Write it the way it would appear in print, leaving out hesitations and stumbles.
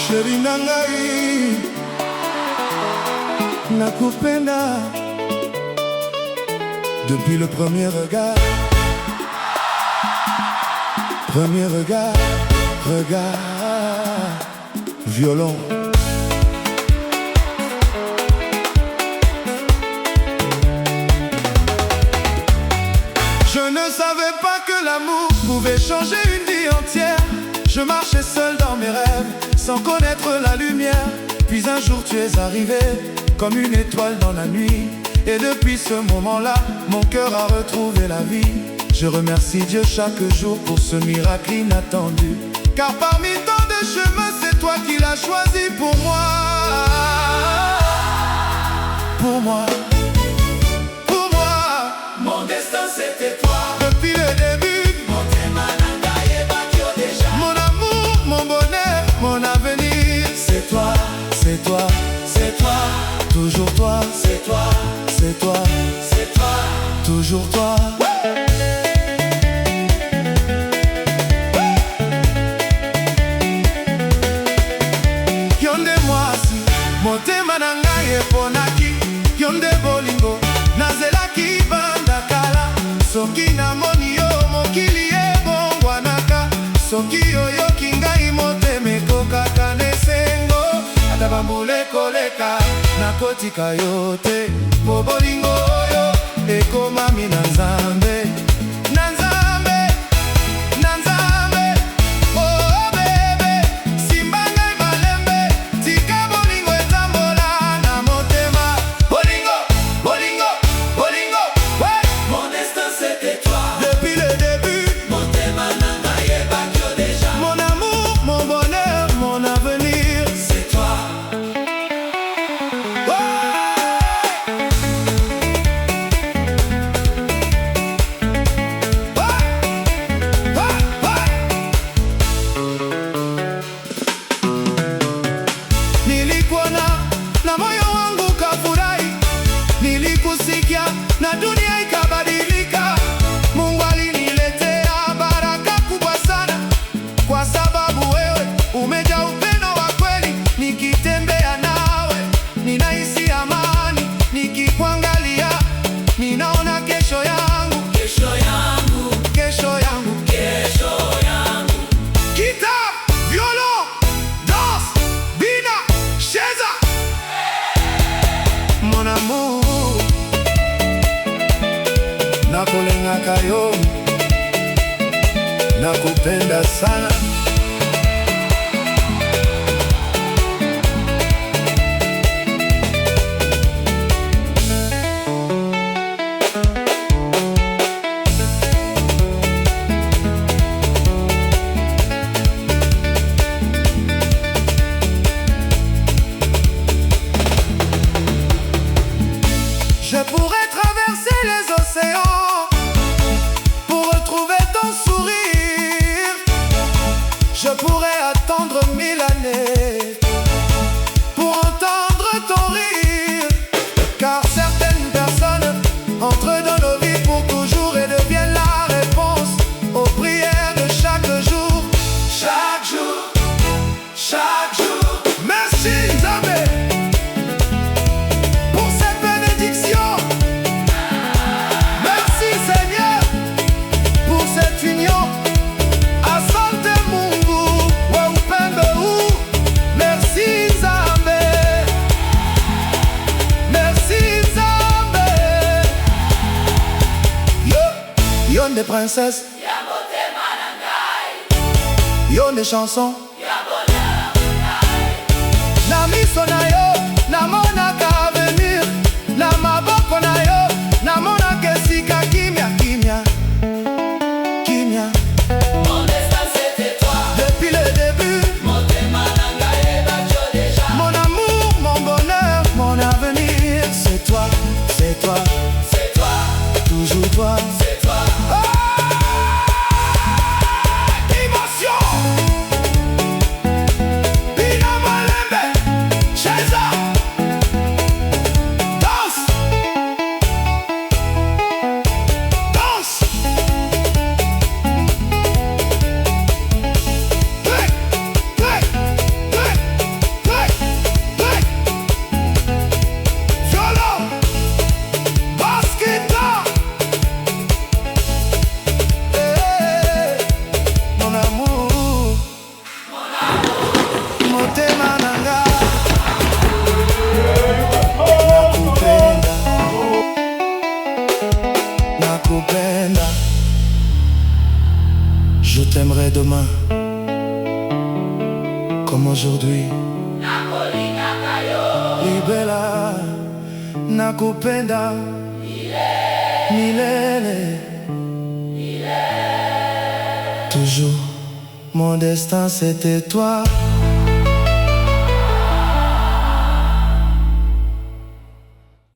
Chéri nangai, nakupenda depuis le premier regard. Premier regard, regard, violon. Je ne savais pas que l'amour pouvait changer une vie entière. Je marchais seul dans mes rêves, sans connaître la lumière. Puis un jour tu es arrivé, comme une étoile dans la nuit. Et depuis ce moment-là, mon cœur a retrouvé la vie. Je remercie Dieu chaque jour pour ce miracle inattendu. Car parmi tant de chemins, c'est toi qui l'as choisi pour moi. Pour moi. Pour moi. Mon destin c'était toi. Depuis le début. Mon amour, mon bonheur, mon avenir. C'est toi, C'est toi, c'est toi, toujours toi. c'est toi, C'est toi, c'est toi, toujours toi. Yonde mwasi, motema na ngai eponaki. Yonde bolingo, nazelaki banda kala. Soki namoni yo mokili ebongwanaka. Soki oyoki ngai motema ekokaka nesengo. Ata bambula ekoleka, nakotika yo te. Po bolingo oyo ekomami na Nzambe. Na Nzambe, na Nzambe. Oh bebe, simba ngai malembe. Tika bolingo etambola na motema. Bolingo, bolingo, bolingo, ouais. mon destin c'était toi. Depuis le début, Motema na ngai ebaki yo déjà. mon amour, mon bonheur, mon avenir. C'est toi, Nilikuona na moyo wangu kafurahi, nilikusikia na dunia ikabadilika. Mungu aliniletea baraka kubwa sana, kwa sababu wewe umejaa upendo wa kweli. Nikitembea nawe ninahisi amani, nikikuangalia ninaona kesho yangu, kesho yangu, kesho yangu. kesho yangu. Guitare, violon, danse, bina, cheza. Mon amour, nakulengaka yo, nakupenda sana. Je pourrais traverser les océans pour retrouver ton sourire. Je pourrais attendre 1000 années pour entendre ton rire. Car certaines personnes entrent dans nos vies pour toujours et deviennent la réponse aux prières de chaque jour. Chaque jour, chaque jour. Merci Nzambe pour cette bénédiction. Merci Seigneur pour cette union. Asante Mungu wa upendo huu. Merci Nzambe. Merci Nzambe. Yonde princesse, Ya motema na ngai, yonde chanson. ya bonheur na ngai. Na miso na yo namonaka avenir, na maboko na yo namonaka esika kimia kimia kimia. Mon destin c'était toi. Depuis le début, Motema na ngai ebaki yo déjà. mon amour, mon bonheur, mon avenir. C'est toi, c'est toi, C'est toi, toujours toi. c'est toi. Émotion, Bina Malembe, Cheza. nakupenda. Je t'aimerai demain comme aujourd'hui. Libela, nakupenda milele. Toujours, mon destin c'était toi.